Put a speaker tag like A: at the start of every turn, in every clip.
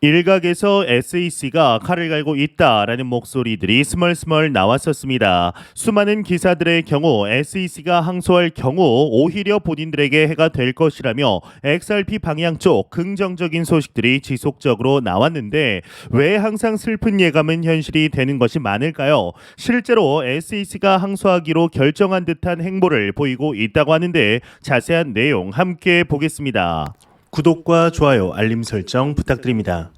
A: 일각에서 SEC가 칼을 갈고 있다라는 목소리들이 스멀스멀 나왔었습니다. 수많은 기사들의 경우 SEC가 항소할 경우 오히려 본인들에게 해가 될 것이라며 XRP 방향 쪽 긍정적인 소식들이 지속적으로 나왔는데 왜 항상 슬픈 예감은 현실이 되는 것이 많을까요? 실제로 SEC가 항소하기로 결정한 듯한 행보를 보이고 있다고 하는데 자세한 내용 함께 보겠습니다. 구독과 좋아요, 알림 설정 부탁드립니다.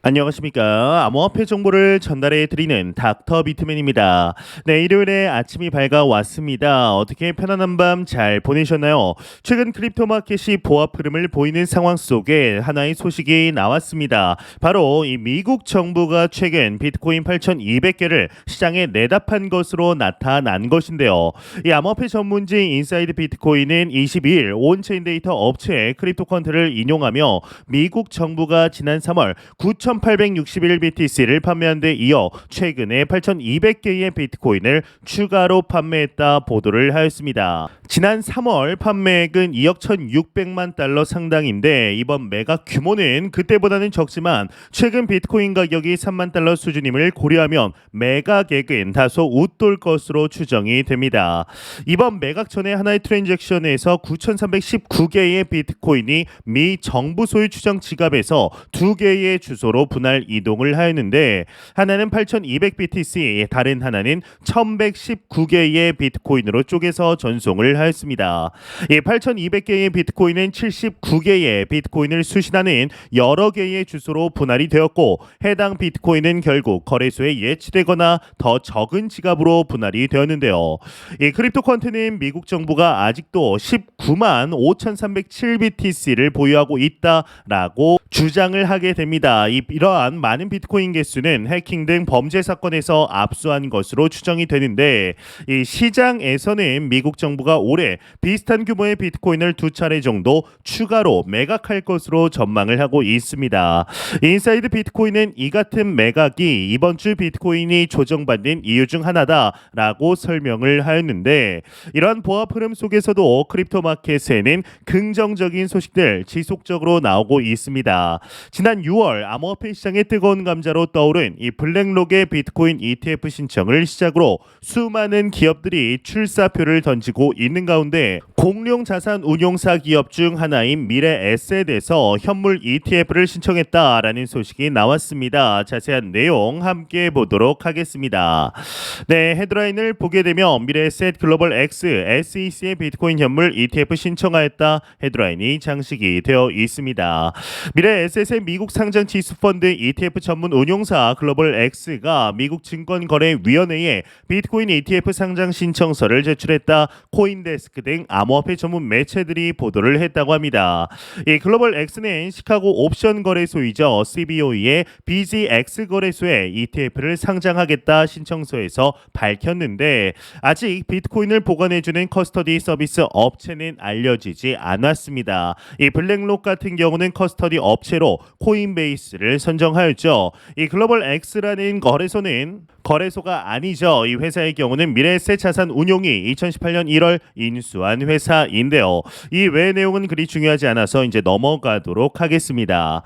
A: 안녕하십니까. 암호화폐 정보를 전달해 드리는 닥터 비트맨입니다. 네, 일요일에 아침이 밝아왔습니다. 어떻게 편안한 밤 잘 보내셨나요? 최근 크립토 마켓이 보합 흐름을 보이는 상황 속에 하나의 소식이 나왔습니다. 바로 이 미국 정부가 최근 비트코인 8,200개를 시장에 내답한 것으로 나타난 것인데요. 이 암호화폐 전문지 인사이드 비트코인은 22일 온체인 데이터 업체 크립토컨트를 인용하며 미국 정부가 지난 3월 9,861 BTC를 판매한 데 이어 최근에 8,200개의 비트코인을 추가로 판매했다 보도를 하였습니다. 지난 3월 판매액은 2억 1,600만 달러 상당인데 이번 매각 규모는 그때보다는 적지만 최근 비트코인 가격이 3만 달러 수준임을 고려하면 매각액은 다소 웃돌 것으로 추정이 됩니다. 이번 매각 전에 하나의 트랜잭션에서 9,319개의 비트코인이 미 정부 소유 추정 지갑에서 2개의 주소로 분할 이동을 하였는데 하나는 8,200 BTC, 다른 하나는 1,119개의 비트코인으로 쪼개서 전송을 하였습니다. 이 8,200개의 비트코인은 79개의 비트코인을 수신하는 여러 개의 주소로 분할이 되었고 해당 비트코인은 결국 거래소에 예치되거나 더 적은 지갑으로 분할이 되었는데요. 이 크립토컨트는 미국 정부가 아직도 19만 5,307 BTC를 보유하고 있다라고 주장을 하게 됩니다. 이러한 많은 비트코인 개수는 해킹 등 범죄 사건에서 압수한 것으로 추정이 되는데 이 시장에서는 미국 정부가 올해 비슷한 규모의 비트코인을 2차례 정도 추가로 매각할 것으로 전망을 하고 있습니다. 인사이드 비트코인은 이 같은 매각이 이번 주 비트코인이 조정받는 이유 중 하나다라고 설명을 하였는데 이러한 보합 흐름 속에서도 크립토 마켓에는 긍정적인 소식들 지속적으로 나오고 있습니다. 지난 6월 암호화폐 시장의 뜨거운 감자로 떠오른 이 블랙록의 비트코인 ETF 신청을 시작으로 수많은 기업들이 출사표를 던지고 있는 가운데 공룡 자산 운용사 기업 중 하나인 미래에셋에서 현물 ETF를 신청했다라는 소식이 나왔습니다. 자세한 내용 함께 보도록 하겠습니다. 네, 헤드라인을 보게 되면 미래에셋 글로벌 X SEC의 비트코인 현물 ETF 신청하였다 헤드라인이 장식이 되어 있습니다. 미래에셋의 미국 상장 지수펀드 ETF 전문 운용사 글로벌 X가 미국 증권거래위원회에 비트코인 ETF 상장 신청서를 제출했다 코인데스크 등 암호화폐 전문 매체들이 보도를 했다고 합니다. 이 글로벌 X는 시카고 옵션 거래소이죠. CBOE의 BZX 거래소에 ETF를 상장하겠다 신청서에서 밝혔는데 아직 비트코인을 보관해주는 커스터디 서비스 업체는 알려지지 않았습니다. 이 블랙록 같은 경우는 커스터디 업체로 코인베이스를 선정하였죠. 이 글로벌 X라는 거래소가 아니죠. 이 회사의 경우는 미래에셋 자산 운용이 2018년 1월 인수한 회사인데요. 이 외의 내용은 그리 중요하지 않아서 이제 넘어가도록 하겠습니다.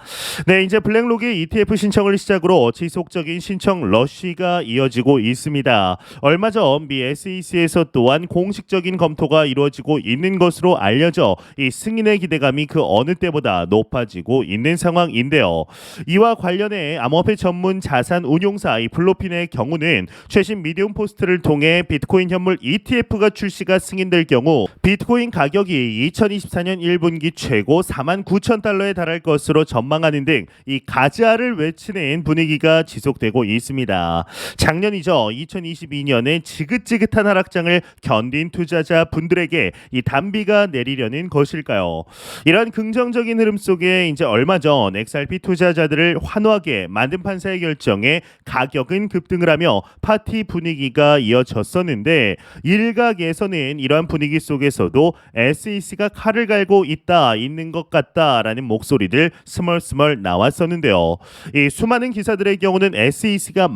A: 네, 이제 블랙록의 ETF 신청을 시작으로 지속적인 신청 러쉬가 이어지고 있습니다. 얼마 전 미 SEC에서 또한 공식적인 검토가 이루어지고 있는 것으로 알려져 이 승인의 기대감이 그 어느 때보다 높아지고 있는 상황인데요. 이와 관련해 암호화폐 전문 자산 운용사 이 블로핀의 경우는 최신 미디움 포스트를 통해 비트코인 현물 ETF가 출시가 승인될 경우 비트코인 가격이 2024년 1분기 최고 49,000달러에 달할 것으로 전망하는 등 이 가즈아를 외치는 분위기가 지속되고 있습니다. 작년이죠. 2022년에 지긋지긋한 하락장을 견딘 투자자 분들에게 이 단비가 내리려는 것일까요? 이런 긍정적인 흐름 속에 이제 얼마 전 XRP 투자자들을 환호하게 만든 판사의 결정에 가격은 급등을 하며 파티 분위기가 이어졌었는데 일각에서는 이러한 분위기 속에서도 SEC가 칼을 갈고 있는 것 같다라는 목소리들 스멀스멀 나왔었는데요. 이 수많은 기사들의 경우는 SEC가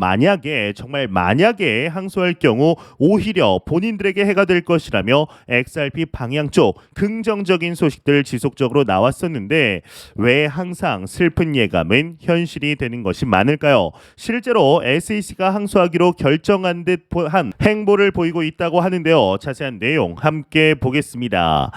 A: 정말 만약에 항소할 경우 오히려 본인들에게 해가 될 것이라며 XRP 방향 쪽 긍정적인 소식들 지속적으로 나왔었는데 왜 항상 슬픈 예감은 현실이 되는 것이 많을까요? 실제로 SEC가 항소하기로 결정한 듯한 행보를 보이고 있다고 하는데요. 자세한 내용 함께 보겠습니다.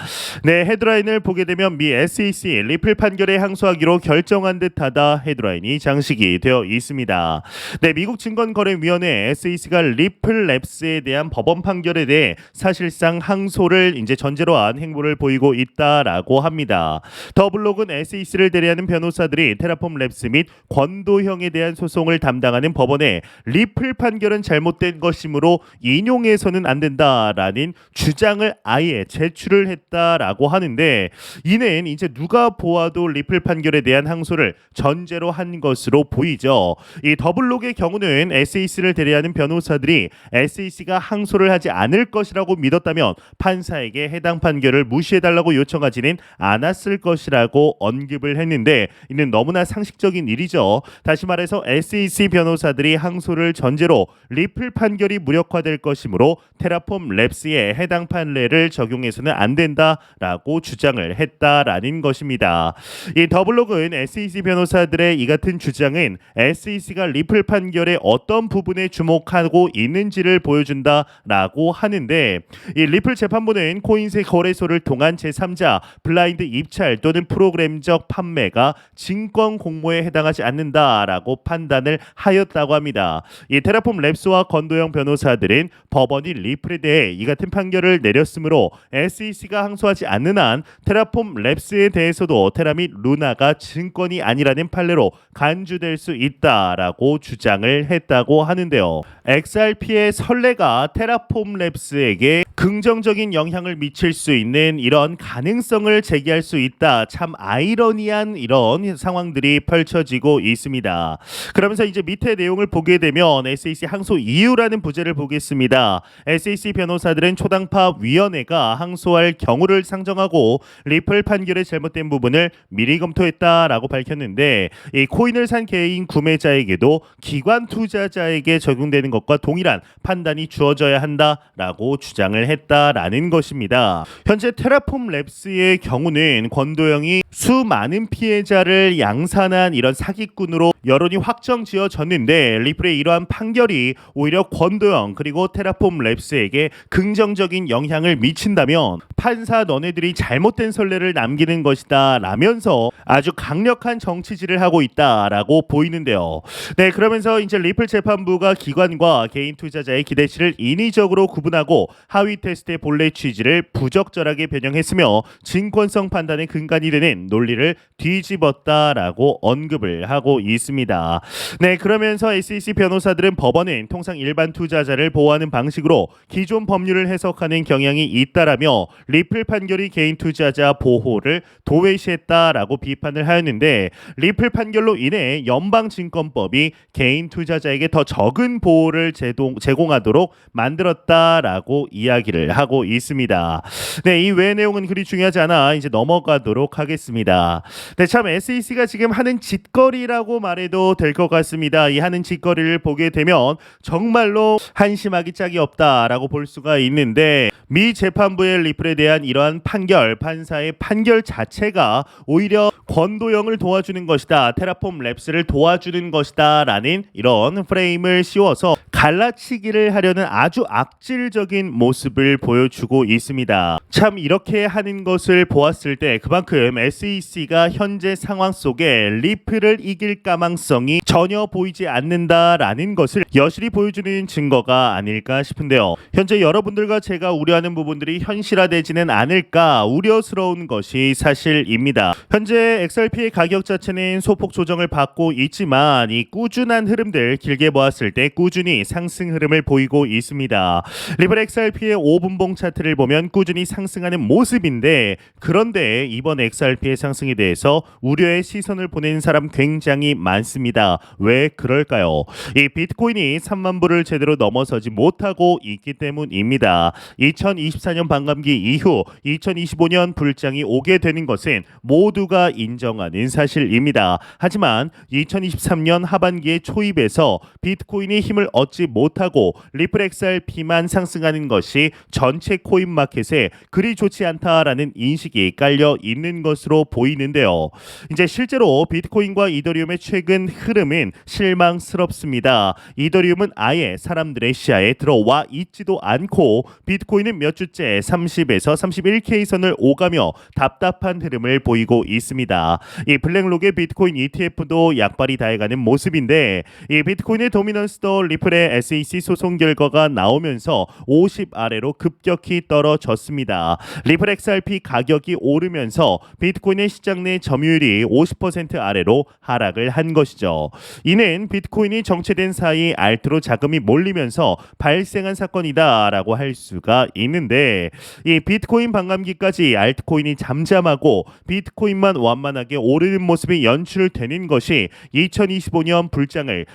A: 네, 헤드라인을 보게 되면 미 SEC 리플 판결에 항소하기로 결정한 듯하다 헤드라인이 장식이 되어 있습니다. 네, 미국 증권거래위원회 SEC가 리플 랩스에 대한 법원 판결에 대해 사실상 항소를 이제 전제로 한 행보를 보이고 있다라고 합니다. 더블록은 SEC를 대리하는 변호사들이 테라폼 랩스 및 권도형에 대한 소송을 담당하는 법원에 리플 판결은 잘못된 것이므로 인용해서는 안 된다라는 주장을 아예 제출을 했다라고 하는데, 이는 이제 누가 보아도 리플 판결에 대한 항소를 전제로 한 것으로 보이죠. 이 더블록의 경우는 SEC를 대리하는 변호사들이 SEC가 항소를 하지 않을 것이라고 믿었다면 판사에게 해당 판결을 무시해달라고 요청하지는 않았을 것이라고 언급을 했는데, 이는 너무나 상식적인 일이죠. 다시 말해서 SEC 변호사들이 항소를 전제로 리플 판결이 무력화될 것이므로 테라폼 랩스에 해당 판례를 적용해서는 안 된다라고 주장을 했다라는 것입니다. 이 더블록은 SEC 변호사들의 이 같은 주장은 SEC가 리플 판결의 어떤 부분에 주목하고 있는지를 보여준다라고 하는데, 이 리플 재판부는 코인세 거래소를 통한 제3자 블라인드 입찰 또는 프로그램적 판매가 증권 공모에 해당하지 않는다라고 판단을 하였다고 합니다. 이 테라폼 랩스와 권도영 변호사들은 법원이 리플에 대해 이 같은 판결을 내렸으므로 SEC가 항소하지 않는 한 테라폼 랩스에 대해서도 테라 및 루나가 증권이 아니라는 판례로 간주될 수 있다라고 주장을 했다고 하는데요. XRP의 선례가 테라폼 랩스에게 긍정적인 영향을 미칠 수 있는 이런 가능성을 제기할 수 있다. 참 아이러니한 이런 상황들이 펼쳐지고 있습니다. 그러면서 이제 밑에 내용을 보게 되면 SEC 항소 이유라는 부제를 보겠습니다. SEC 변호사들은 초당파 위원회가 항소할 경우를 상정하고 리플 판결의 잘못된 부분을 미리 검토했다라고 밝혔는데, 이 코인을 산 개인 구매자에게도 기관 투자자에게 적용되는 것과 동일한 판단이 주어져야 한다라고 주장을 했다라는 것입니다. 현재 테라폼 랩스의 경우는 권도영이 수많은 피해자를 양산한 이런 사기꾼으로 여론이 확정지어졌는데, 리플의 이러한 판결이 오히려 권도영 그리고 테라폼 랩스에게 긍정적인 영향을 미친다면 판사 너네들이 잘못된 선례를 남기는 것이다 라면서 아주 강력한 정치질을 하고 있다라고 보이는데요. 네, 그러면서 이제 리플 재판부가 기관과 개인 투자자의 기대치를 인위적으로 구분하고 하위 테스트의 본래 취지를 부적절하게 변형했으며 증권성 판단의 근간이 되는 논리를 뒤집었다라고 언급을 하고 있습니다. 네, 그러면서 SEC 변호사들은 법원은 통상 일반 투자자를 보호하는 방식으로 기존 법률을 해석하는 경향이 있다라며 리플 판결이 개인 투자자 보호를 도외시했다라고 비판을 하였는데, 리플 판결로 인해 연방증권법이 개인 투자자에게 더 적은 보호를 제공하도록 만들었다라고 이야기를 하고 있습니다. 네, 이 외의 내용은 그리 중요하지 않아 이제 넘어가도록 하겠습니다. 네, 참 SEC가 지금 하는 짓거리라고 말해도 될 것 같습니다. 이 하는 짓거리를 보게 되면 정말로 한심하기 짝이 없다라고 볼 수가 있는데, 미 재판부의 리플에 대한 이러한 판결, 판사의 판결 자체가 오히려 권도영을 도와주는 것이다, 테라폼 랩스를 도와주는 것이다 라는 이런 프레임을 씌워서 갈라치기를 하려는 아주 악질적인 모습을 보여주고 있습니다. 참 이렇게 하는 것을 보았을 때 그만큼 SEC가 현재 상황 속에 리플을 이길 가망성이 전혀 보이지 않는다라는 것을 여실히 보여주는 증거가 아닐까 싶은데요. 현재 여러분들과 제가 우려하는 부분들이 현실화되지는 않을까 우려스러운 것이 사실입니다. 현재 XRP의 가격 자체는 소폭 조정을 받고 있지만 이 꾸준한 흐름들 길게 보았을 때 꾸준히 상승 흐름을 보이고 있습니다. 리플 XRP의 5분봉 차트를 보면 꾸준히 상승하는 모습인데, 그런데 이번 XRP의 상승에 대해서 우려의 시선을 보내는 사람 굉장히 많습니다. 왜 그럴까요? 이 비트코인이 3만 불을 제대로 넘어서지 못하고 있기 때문입니다. 2024년 반감기 이후 2025년 불장이 오게 되는 것은 모두가 인정하는 사실입니다. 하지만 2023년 하반기의 초입에서 비트코인이 힘을 얻지 못하고 리플 XRP만 상승하는 것이 전체 코인 마켓에 그리 좋지 않다라는 인식이 깔려 있는 것으로 보이는데요. 이제 실제로 비트코인과 이더리움의 최근 흐름은 실망스럽습니다. 이더리움은 아예 사람들의 시야에 들어와 있지도 않고 비트코인은 몇 주째 30에서 31K 선을 오가며 답답한 흐름을 보이고 있습니다. 이 블랙록의 비트코인 ETF도 약발이 다해가는 모습인데 이 비트코인의 도미넌스도 리플의 SEC 소송 결과가 나오면서 50 아래로 급격히 떨어졌습니다. 리플 XRP 가격이 오르면서 비트코인의 시장 내 점유율이 50% 아래로 하락을 한 것이죠. 이는 비트코인이 정체된 사이 알트로 자금이 몰리면서 발생한 사건이다라고 할 수가 있는데 이 비트코인 반감기까지 알트코인이 잠잠하고 비트코인만 완만하게 오르는 모습이 연출되는 것이 2025년 불장을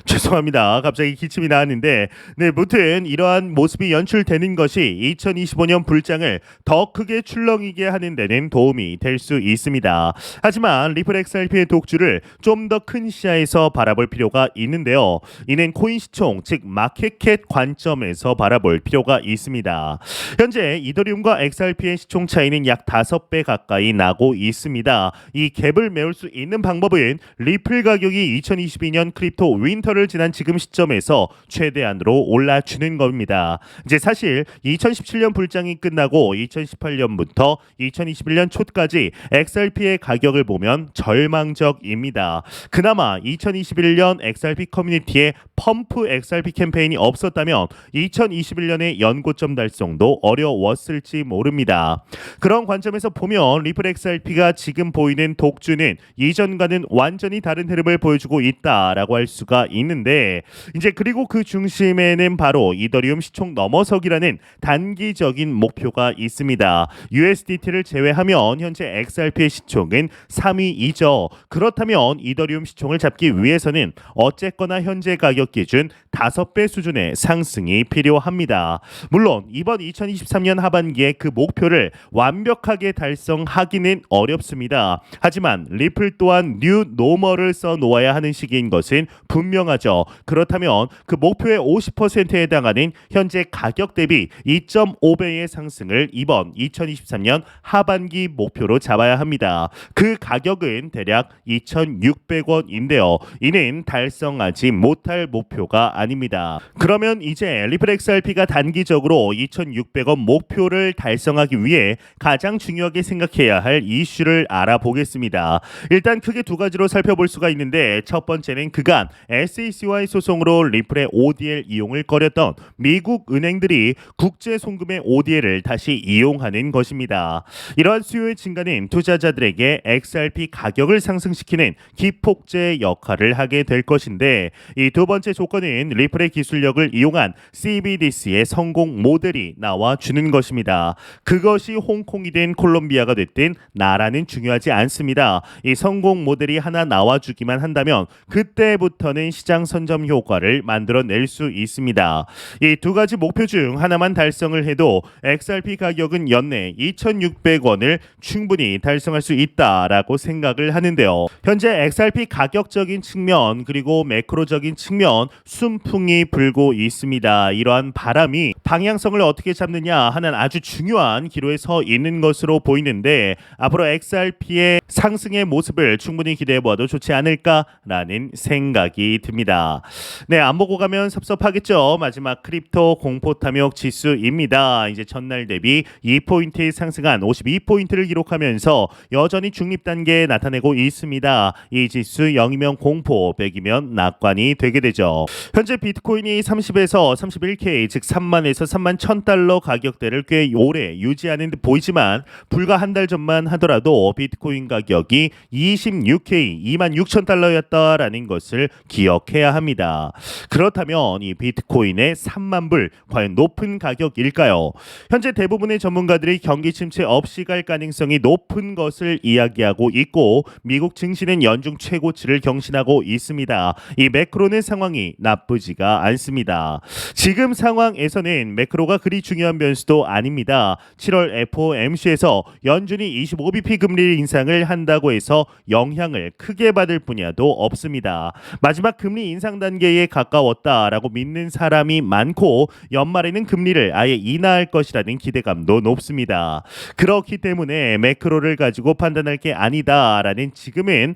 A: 죄송합니다. 갑자기 기침이 나왔는데 무튼 이러한 모습이 연출되는 것이 2025년 불장을 더 크게 출렁이게 하는 데는 도움이 될 수 있습니다. 하지만 리플 XRP의 독주를 좀 더 큰 시야에서 바라볼 필요가 있는데요. 이는 코인 시총 즉 마켓캡 관점에서 바라볼 필요가 있습니다. 현재 이더리움과 XRP의 시총 차이는 약 5배 가까이 나고 있습니다. 이 갭을 메울 수 있는 방법은 리플 가격이 2022년 크립토 윈터를 지난 지금 시점에서 최대한으로 올라주는 겁니다. 이제 사실 2017년 불장이 끝나고 2018년부터 2021년 초까지 XRP의 가격을 보면 절망적입니다. 그나마 2021년 XRP 커뮤니티에 펌프 XRP 캠페인이 없었다면 2021년의 연고점 달성도 어려웠을지 모릅니다. 그런 관점에서 보면 리플 XRP가 지금 보이는 독주는 이전과는 완전히 다른 흐름을 보여주고 있다라고 할 수가 있는데 이제 그리고 그 중심에는 바로 이더리움 시총 넘어서기라는 단기적인 목표가 있습니다. USDT를 제외하면 현재 XRP의 시총은 3위이죠. 그렇다면 이더리움 시총을 잡기 위해서는 어쨌거나 현재 가격 기준 5배 수준의 상승이 필요합니다. 물론 이번 2023년 하반기에 그 목표를 완벽하게 달성하기는 어렵습니다. 하지만 리플 또한 뉴 노멀을 써놓아야 하는 시기인 것은 분명하죠. 그렇다면 그 목표의 50%에 해당하는 현재 가격 대비 2.5배의 상승을 이번 2023년 하반기 목표로 잡아야 합니다. 그 가격은 대략 2,600원인데요. 이는 달성하지 못할 목표가 아닙니다. 그러면 이제 리플 XRP가 단기적으로 2,600원 목표를 달성하기 위해 가장 중요하게 생각해야 할 이슈를 알아보겠습니다. 일단 크게 두 가지로 살펴볼 수가 있는데 첫 번째는 그간 SEC와의 소송으로 리플의 ODL 이용을 꺼렸던 미국 은행들이 국제 송금의 ODL을 다시 이용하는 것입니다. 이러한 수요의 증가는 투자자들에게 XRP 가격을 상승시키는 기폭제 역할을 하게 될 것인데 이 두 번째 조건은 리플의 기술력을 이용한 CBDC의 성공 모델이 나와주는 것입니다. 그것이 홍콩이든 콜롬비아가 됐든 나라는 중요하지 않습니다. 이 성공 모델이 하나 나와주기만 한다면 그때부터는 시장 선점 효과를 만들어낼 수 있습니다. 이 두 가지 목표 중 하나만 달성을 해도 XRP 가격은 연내 2,600원을 충분히 달성할 수 있다라고 생각을 하는데요. 현재 XRP 가격적인 측면 그리고 매크로적인 측면 순풍이 불고 있습니다. 이러한 바람이 방향성을 어떻게 잡느냐 하는 아주 중요한 기로에 서 있는 것으로 보이는데 앞으로 XRP의 상승의 모습을 충분히 기대해보아도 좋지 않을까라는 생각이 듭니다. 안 보고 가면 섭섭하겠죠. 마지막 크립토 공포 탐욕 지수입니다. 이제 전날 대비 2포인트 상승한 52포인트를 기록하면서 여전히 중립 단계에 나타내고 있습니다. 이 지수 0이면 공포, 100이면 낙관이 되게 되죠. 현재 비트코인이 30에서 31K 즉 3만에서 3만 1,000달러 가격대를 꽤 오래 유지하는 듯 보이지만 불과 한 달 전만 하더라도 비트코인 가격이 26K 26,000달러였다라는 것을 기억해야 합니다. 그렇다면 이 비트코인의 3만 불 과연 높은 가격일까요? 현재 대부분의 전문가들이 경기 침체 없이 갈 가능성이 높은 것을 이야기하고 있고 미국 증시는 연중 최고치를 경신하고 있습니다. 이 매크로는 상황이 나쁘지가 않습니다. 지금 상황에서는 매크로가 그리 중요한 변수도 아닙니다. 7월 FOMC에서 연준이 25bp 금리 인상을 한다고 해서 영향을 크게 받을 분야도 없습니다. 마지막 금리 인상 단계에 가까웠다라고 믿는 사람이 많고 연말에는 시장은 금리를 아예 인하할 것이라는 기대감도 높습니다. 그렇기 때문에 매크로를 가지고 판단할 게 아니다라는 지금은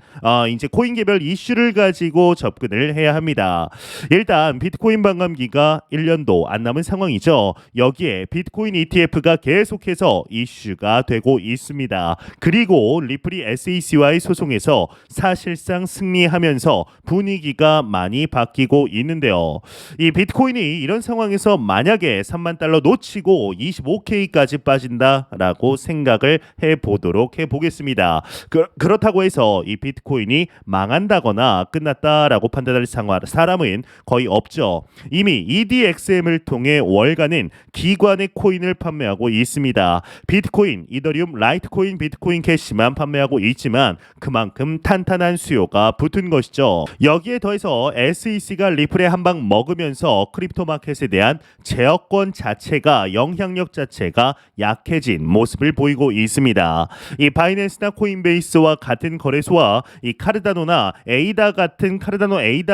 A: 이제 코인 개별 이슈를 가지고 접근을 해야 합니다. 일단 비트코인 반감기가 1년도 안 남은 상황이죠. 여기에 비트코인 ETF가 계속해서 이슈가 되고 있습니다. 그리고 리플이 SEC와의 소송에서 사실상 승리하면서 분위기가 많이 바뀌고 있는데요. 이 비트코인이 이런 상황에서 만약에 3만 달러 놓치고 25K까지 빠진다라고 생각을 해보겠습니다. 그렇다고 해서 이 비트코인이 망한다거나 끝났다라고 판단할 사람은 거의 없죠. 이미 EDXM을 통해 월간은 기관의 코인을 판매하고 있습니다. 비트코인, 이더리움, 라이트코인, 비트코인 캐시만 판매하고 있지만 그만큼 탄탄한 수요가 붙은 것이죠. 여기에 더해서 SEC가 리플에 한 방 먹으면서 크립토 마켓에 대한 제어권 자체가 영향력 자체가 약해진 모습을 보이고 있습니다. 이 바이낸스나 코인베이스와 같은 거래소와 이 카르다노 에이다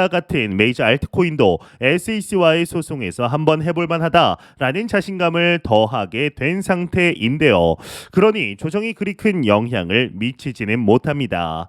A: 같은 메이저 알트코인도 SEC와의 소송에서 한번 해볼 만하다라는 자신감을 더하게 된 상태인데요. 그러니 조정이 그리 큰 영향을 미치지는 못합니다.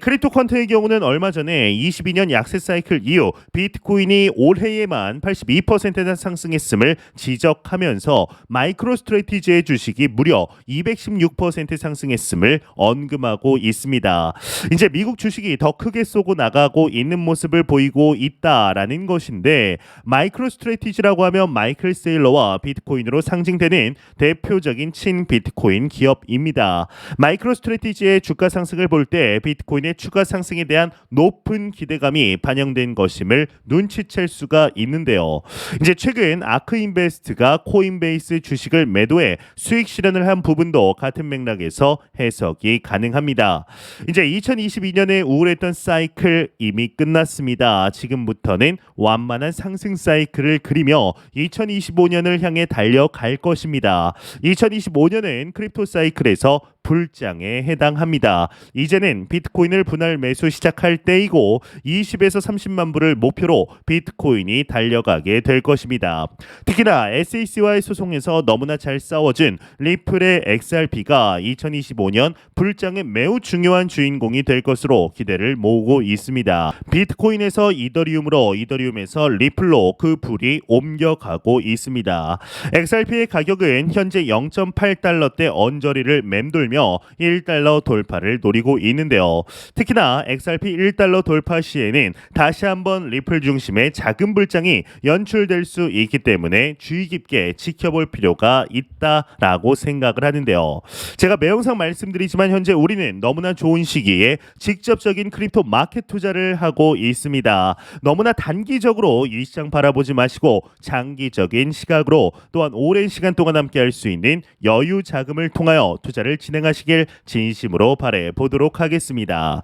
A: 크립토 퀀트의 경우는 얼마 전에 22년 약세 사이클 이후 비트코인이 올해에만 82%나 상승했음을 지적하면서 마이크로 스트래티지의 주식이 무려 216% 상승했음을 언급하고 있습니다. 이제 미국 주식이 더 크게 쏘고 나가고 있는 모습을 보이고 있다라는 것인데, 마이크로 스트래티지라고 하면 마이클 세일러와 비트코인으로 상징되는 대표적인 친 비트코인 기업입니다. 마이크로 스트래티지의 주가 상승을 볼 때 비트코인의 추가 상승에 대한 높은 기대감이 반영된 것임을 눈치챌 수가 있는데요. 이제 최근 아크인베스트가 코인베이스 주식을 매도해 수익 실현을 한 부분도 같은 맥락에서 해석이 가능합니다. 이제 2022년에 우울했던 사이클 이미 끝났습니다. 지금부터는 완만한 상승 사이클을 그리며 2025년을 향해 달려갈 것입니다. 2025년은 크립토 사이클에서 불장에 해당합니다. 이제는 비트코인을 분할 매수 시작할 때이고 20에서 30만 불을 목표로 비트코인이 달려가게 될 것입니다. 특히나 SEC와의 소송에서 너무나 잘 싸워준 리플의 XRP가 2025년 불장의 매우 중요한 주인공이 될 것으로 기대를 모으고 있습니다. 비트코인에서 이더리움으로, 이더리움에서 리플로 그 불이 옮겨가고 있습니다. XRP의 가격은 현재 0.8달러대 언저리를 맴돌며 1달러 돌파를 노리고 있는데요. 특히나 XRP 1달러 돌파 시에는 다시 한번 리플 중심의 작은 불장이 연출될 수 있기 때문에 주의 깊게 지켜볼 필요가 있다라고 생각을 하는데요. 제가 매 영상 말씀드리지만 현재 우리는 너무나 좋은 시기에 직접적인 크립토 마켓 투자를 하고 있습니다. 너무나 단기적으로 이 시장 바라보지 마시고 장기적인 시각으로, 또한 오랜 시간 동안 함께 할 수 있는 여유 자금을 통하여 투자를 진행하시길 진심으로 바래 보도록 하겠습니다.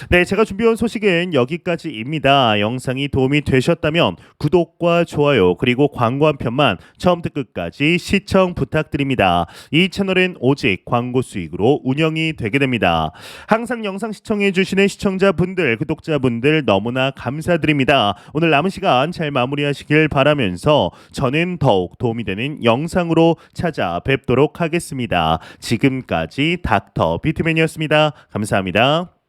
A: 네, 제가 준비한 소식은 여기까지입니다. 영상이 도움이 되셨다면 구독과 좋아요 그리고 광고 한 편만 처음부터 끝까지 시청 부탁드립니다. 이 채널은 오직 광고 수익으로 운영이 되게 됩니다. 항상 영상 시청해 주시는 시청자분들, 구독자분들 너무나 감사드립니다. 오늘 남은 시간 잘 마무리하시길 바라면서 저는 더욱 도움이 되는 영상으로 찾아뵙도록 하겠습니다. 지금까지 닥터 비트맨이었습니다. 감사합니다.